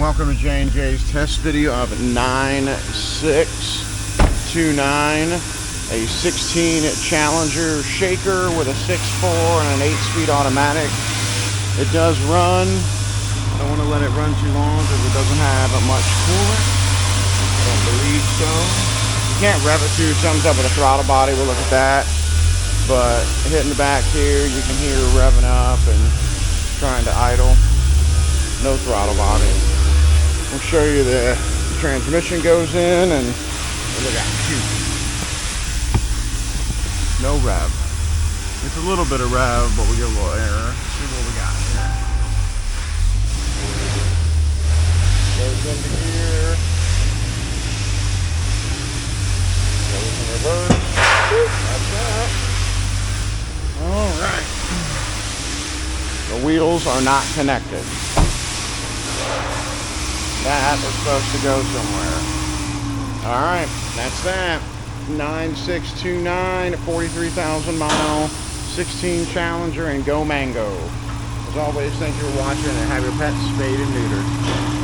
Welcome to J&J's test video of 9629, a 16 Challenger shaker with a 6.4 and an 8-speed automatic. It does run. I don't want to let it run too long because it doesn't have much coolant. I don't believe so. You can't rev it too. Something's up with the throttle body. We'll look at that. But hitting the back here, you can hear it revving up and trying to idle. No throttle body. We'll show you the transmission goes in and look out. No rev. It's a little bit of rev, but we get a little error. Let's see what we got here. Goes into gear. Goes in reverse. That's that. Alright. The wheels are not connected. That is supposed to go somewhere. Alright, that's that. 9629, 43,000 mile, 16 Challenger, and go Mango. As always, thank you for watching and have your pets spayed and neutered.